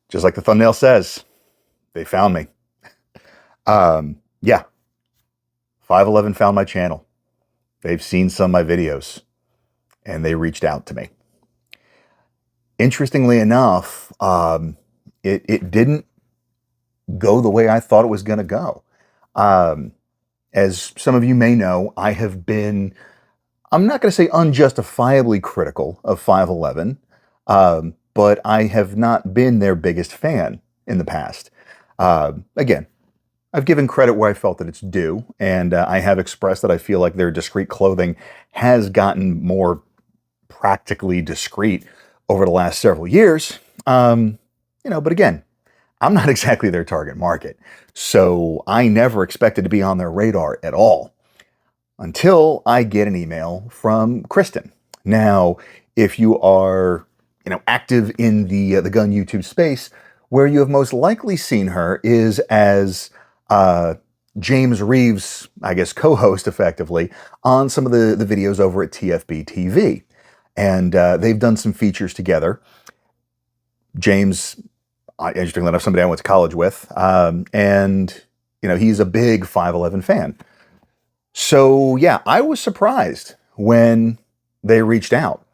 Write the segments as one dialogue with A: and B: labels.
A: Just like the thumbnail says, they found me. Yeah, 511 found my channel. They've seen some of my videos, and they reached out to me. Interestingly enough, it didn't go the way I thought it was going to go. As some of you may know, I have been, I'm not going to say unjustifiably critical of 511, but I have not been their biggest fan in the past. Again, I've given credit where I felt that it's due, and I have expressed that I feel like their discreet clothing has gotten more practically discreet over the last several years. But again, I'm not exactly their target market, so I never expected to be on their radar at all until I get an email from Kristen. Now, if you are, active in the gun YouTube space, where you have most likely seen her is as James Reeves, I guess, co-host effectively on some of the videos over at TFBTV. And they've done some features together. James, interestingly enough, somebody I went to college with, and he's a big 511 fan. So yeah, I was surprised when they reached out.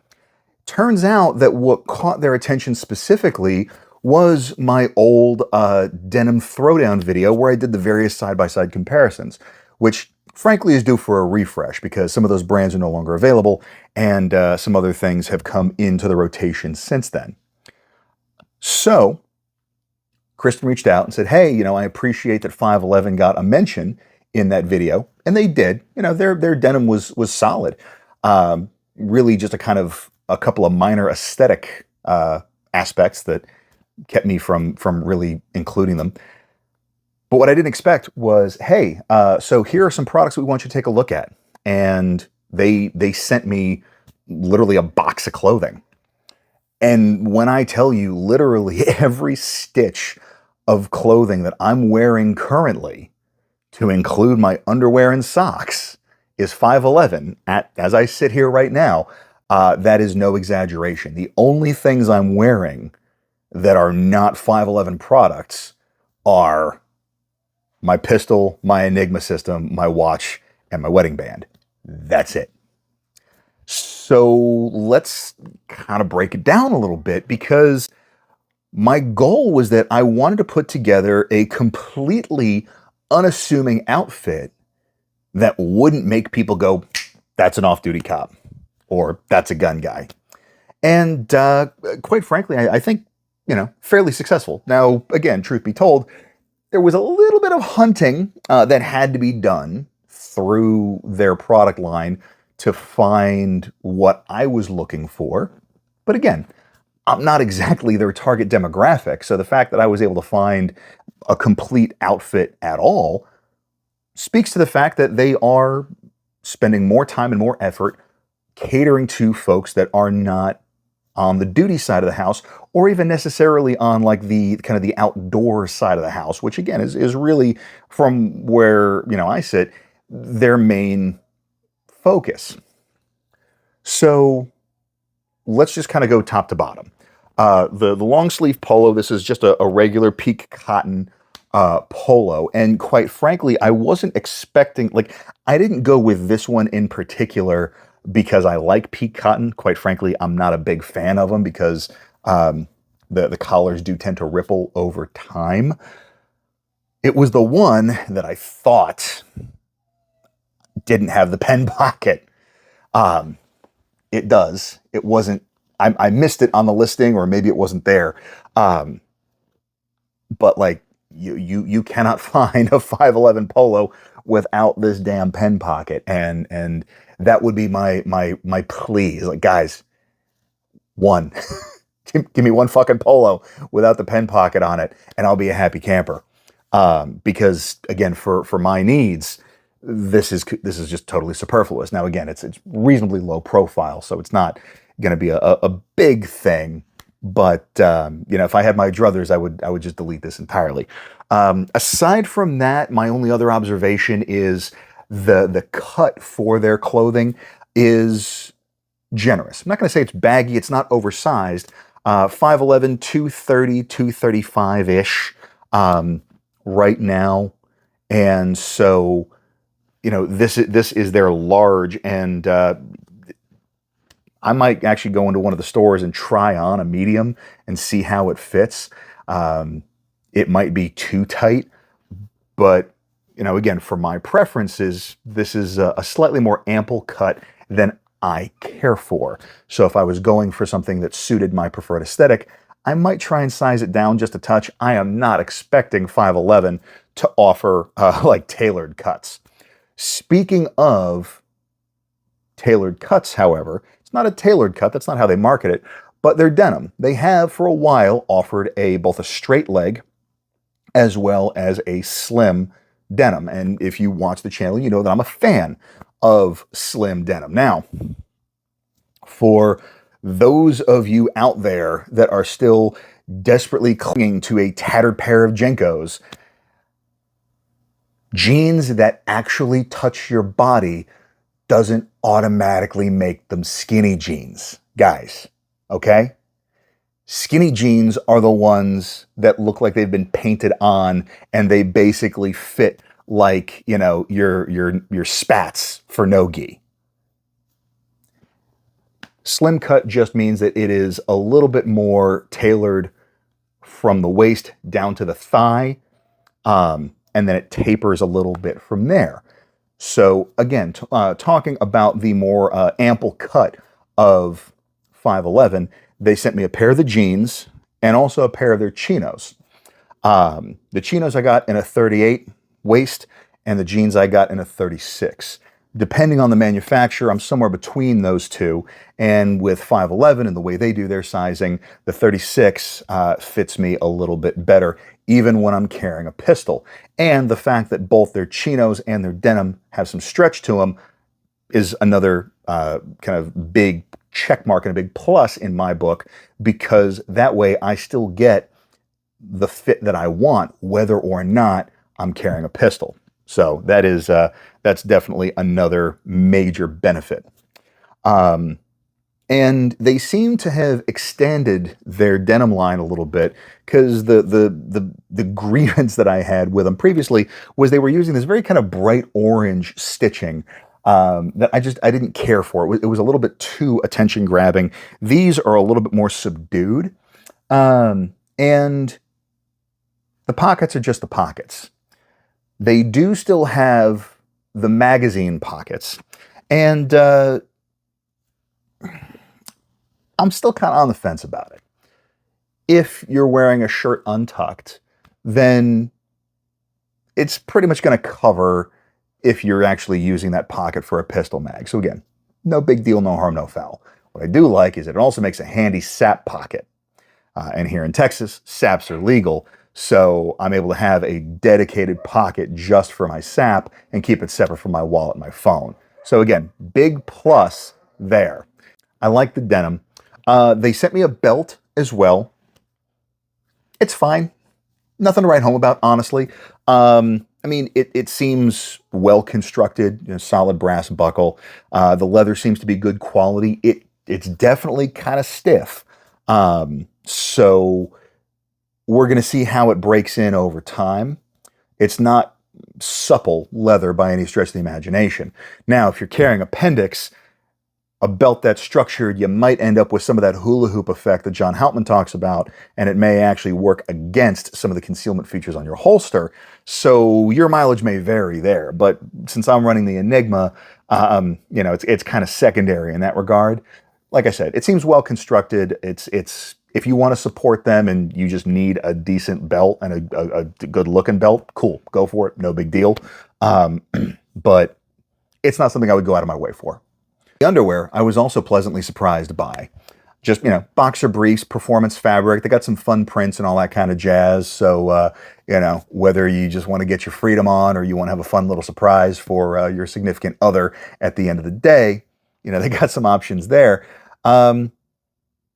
A: Turns out that what caught their attention specifically was my old denim throwdown video where I did the various side-by-side comparisons, which frankly is due for a refresh because some of those brands are no longer available and some other things have come into the rotation since then. So Kristen reached out and said, hey, I appreciate that 511 got a mention in that video, and they did. Their denim was solid. Really just a couple of minor aesthetic aspects that kept me from really including them. But what I didn't expect was, hey, so here are some products we want you to take a look at. And they sent me literally a box of clothing. And when I tell you literally every stitch of clothing that I'm wearing currently, to include my underwear and socks, is 511 as I sit here right now. That is no exaggeration. The only things I'm wearing that are not 511 products are my pistol, my Enigma system, my watch, and my wedding band. That's it. So let's kind of break it down a little bit, because my goal was that I wanted to put together a completely unassuming outfit that wouldn't make people go, that's an off-duty cop, or that's a gun guy. And quite frankly, I think, fairly successful. Now, again, truth be told, there was a little bit of hunting that had to be done through their product line to find what I was looking for. But again, I'm not exactly their target demographic, so the fact that I was able to find a complete outfit at all speaks to the fact that they are spending more time and more effort catering to folks that are not on the duty side of the house, or even necessarily on like the kind of the outdoor side of the house, which again is really, from where I sit, their main focus. So let's just kind of go top to bottom. The long sleeve polo, this is just a regular peak cotton polo, and quite frankly, I wasn't expecting, I didn't go with this one in particular because I like peak cotton. Quite frankly, I'm not a big fan of them because the collars do tend to ripple over time. It was the one that I thought didn't have the pen pocket. It does. It wasn't. I missed it on the listing, or maybe it wasn't there. But you cannot find a 511 polo without this damn pen pocket, and that would be my plea. Like, guys, give me one fucking polo without the pen pocket on it, and I'll be a happy camper. Because again, for my needs, this is just totally superfluous. Now, again, it's reasonably low profile, so it's not going to be a big thing. But if I had my druthers, I would just delete this entirely. Aside from that, my only other observation is the cut for their clothing is generous. I'm not going to say it's baggy. It's not oversized. 5'11", 230, 235-ish right now. And so, you know, this is their large, and I might actually go into one of the stores and try on a medium and see how it fits. It might be too tight, but, you know, again, for my preferences, this is a slightly more ample cut than I care for. So if I was going for something that suited my preferred aesthetic, I might try and size it down just a touch. I am not expecting 5'11" to offer like tailored cuts. Speaking of tailored cuts, however, it's not a tailored cut, that's not how they market it, but they're denim. They have for a while offered both a straight leg as well as a slim denim. And if you watch the channel, you know that I'm a fan of slim denim. Now, for those of you out there that are still desperately clinging to a tattered pair of JNCOs, jeans that actually touch your body doesn't automatically make them skinny jeans, guys, okay? Skinny jeans are the ones that look like they've been painted on, and they basically fit like, you know, your spats for no-gi. Slim cut just means that it is a little bit more tailored from the waist down to the thigh, and then it tapers a little bit from there. So again, talking about the more ample cut of 5'11", they sent me a pair of the jeans and also a pair of their chinos. The chinos I got in a 38 waist, and the jeans I got in a 36. Depending on the manufacturer, I'm somewhere between those two. And with 5'11" and the way they do their sizing, the 36 fits me a little bit better, even when I'm carrying a pistol. And the fact that both their chinos and their denim have some stretch to them is another kind of big check mark and a big plus in my book, because that way I still get the fit that I want, whether or not I'm carrying a pistol. So that is that's definitely another major benefit. And they seem to have extended their denim line a little bit, because the grievance that I had with them previously was they were using this very kind of bright orange stitching that I didn't care for. It was a little bit too attention grabbing. These are a little bit more subdued, and the pockets are just the pockets. They do still have the magazine pockets, and I'm still kind of on the fence about it. If you're wearing a shirt untucked, then it's pretty much going to cover if you're actually using that pocket for a pistol mag. So again, no big deal, no harm, no foul. What I do like is it also makes a handy sap pocket. And here in Texas, saps are legal, so I'm able to have a dedicated pocket just for my sap and keep it separate from my wallet and my phone. So again, big plus there. I like the denim. They sent me a belt as well. It's fine. Nothing to write home about, honestly. I mean, it seems well constructed, you know, solid brass buckle. The leather seems to be good quality. It's definitely kind of stiff. So we're going to see how it breaks in over time. It's not supple leather by any stretch of the imagination. Now, if you're carrying appendix, a belt that's structured, you might end up with some of that hula hoop effect that John Hauptmann talks about, and it may actually work against some of the concealment features on your holster. So your mileage may vary there. But since I'm running the Enigma, you know, it's kind of secondary in that regard. Like I said, it seems well constructed. It's if you want to support them and you just need a decent belt and a good looking belt, cool, go for it, no big deal. But it's not something I would go out of my way for. The underwear, I was also pleasantly surprised by. Just, you know, boxer briefs, performance fabric. They got some fun prints and all that kind of jazz. So, you know, whether you just want to get your freedom on or you want to have a fun little surprise for your significant other at the end of the day, you know, they got some options there.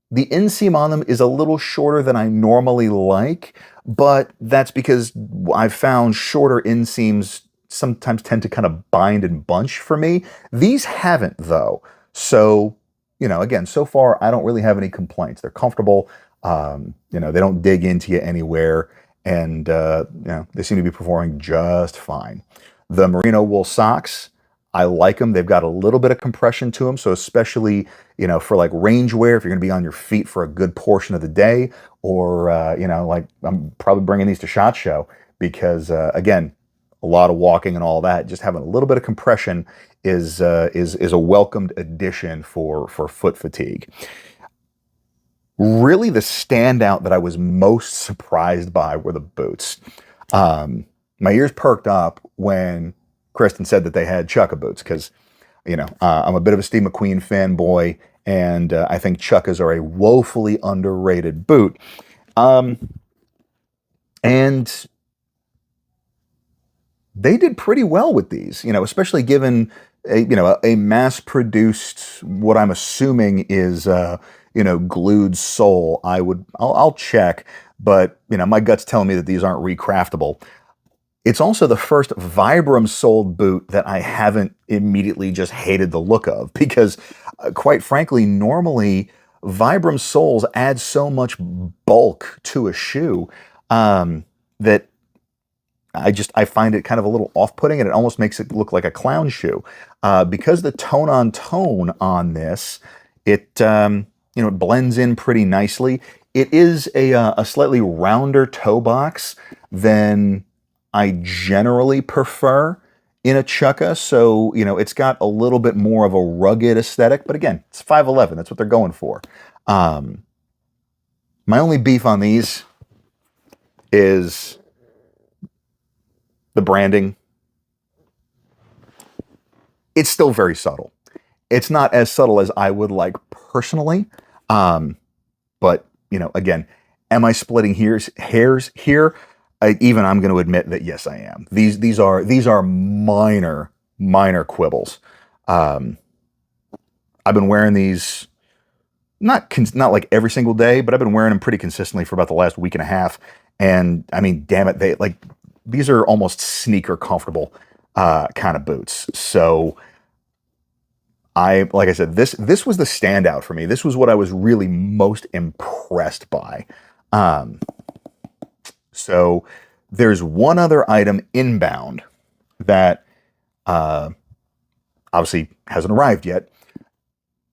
A: The inseam on them is a little shorter than I normally like, but that's because I've found shorter inseams sometimes tend to kind of bind and bunch for me. These haven't, though. So again, so far, I don't really have any complaints. They're comfortable. They don't dig into you anywhere, and they seem to be performing just fine. The merino wool socks, I like them. They've got a little bit of compression to them, so especially for like range wear, if you're going to be on your feet for a good portion of the day, or like I'm probably bringing these to SHOT Show because again, a lot of walking and all that. Just having a little bit of compression is a welcomed addition for foot fatigue. Really, the standout that I was most surprised by were the boots. My ears perked up when Kristen said that they had Chukka boots because, I'm a bit of a Steve McQueen fanboy, and I think Chukkas are a woefully underrated boot. And they did pretty well with these, especially given a mass-produced, what I'm assuming is glued sole. I'll check, but my gut's telling me that these aren't recraftable. It's also the first Vibram soled boot that I haven't immediately just hated the look of because, quite frankly, normally Vibram soles add so much bulk to a shoe that I find it kind of a little off-putting, and it almost makes it look like a clown shoe. Because the tone on this, it it blends in pretty nicely. It is a slightly rounder toe box than I generally prefer in a Chukka, so it's got a little bit more of a rugged aesthetic. But again, it's 5'11". That's what they're going for. My only beef on these is the branding. It's still very subtle. It's not as subtle as I would like personally. But again, am I splitting hairs here? Even I'm going to admit that yes, I am. These are minor quibbles. I've been wearing these not like every single day, but I've been wearing them pretty consistently for about the last week and a half. And I mean, damn it, these are almost sneaker comfortable kind of boots. So like I said, this was the standout for me. This was what I was really most impressed by. So there's one other item inbound that obviously hasn't arrived yet.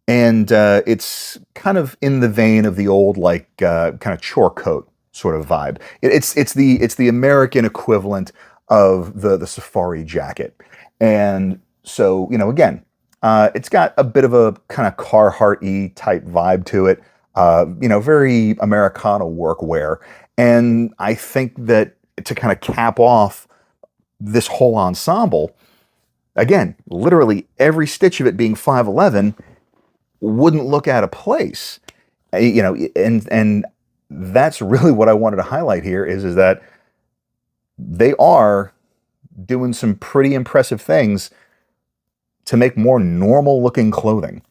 A: And it's kind of in the vein of the old kind of chore coat sort of vibe. It's the American equivalent of the safari jacket. And so, again, it's got a bit of a kind of Carhartt-y type vibe to it. Very Americana workwear. And I think that to kind of cap off this whole ensemble, again, literally every stitch of it being 5'11" wouldn't look out of place. And that's really what I wanted to highlight here is that they are doing some pretty impressive things to make more normal looking clothing.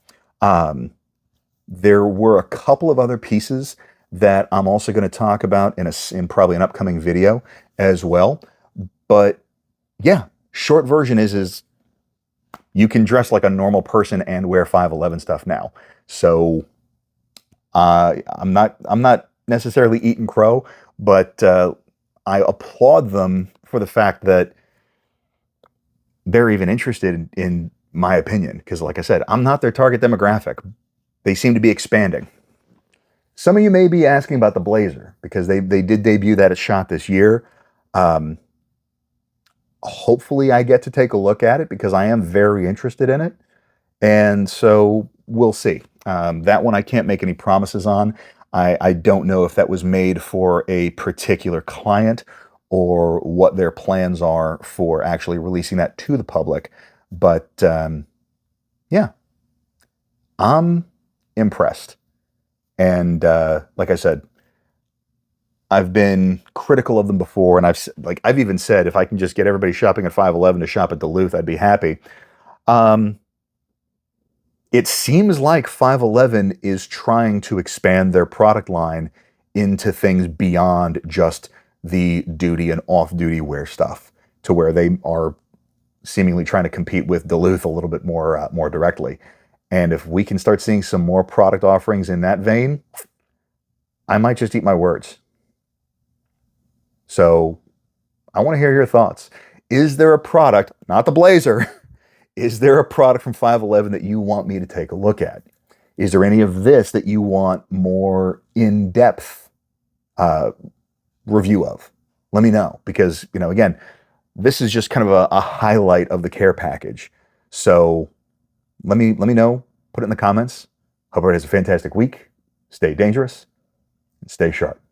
A: There were a couple of other pieces that I'm also going to talk about in probably an upcoming video as well. But yeah, short version is you can dress like a normal person and wear 5'11" stuff now. So I'm not necessarily eating crow, but I applaud them for the fact that they're even interested in my opinion. Because like I said, I'm not their target demographic. They seem to be expanding. Some of you may be asking about the blazer because they did debut that at SHOT this year. Hopefully I get to take a look at it because I am very interested in it. And so we'll see. That one I can't make any promises on. I don't know if that was made for a particular client or what their plans are for actually releasing that to the public. But yeah, I'm impressed. And like I said, I've been critical of them before, and I've even said if I can just get everybody shopping at 5'11" to shop at Duluth, I'd be happy. It seems like 5'11" is trying to expand their product line into things beyond just the duty and off-duty wear stuff, to where they are seemingly trying to compete with Duluth a little bit more directly. And if we can start seeing some more product offerings in that vein, I might just eat my words. So I want to hear your thoughts. Is there a product, not the blazer, is there a product from 511 that you want me to take a look at? Is there any of this that you want more in-depth review of? Let me know, because, again, this is just kind of a highlight of the care package. So let me know. Put it in the comments. Hope everybody has a fantastic week. Stay dangerous and stay sharp.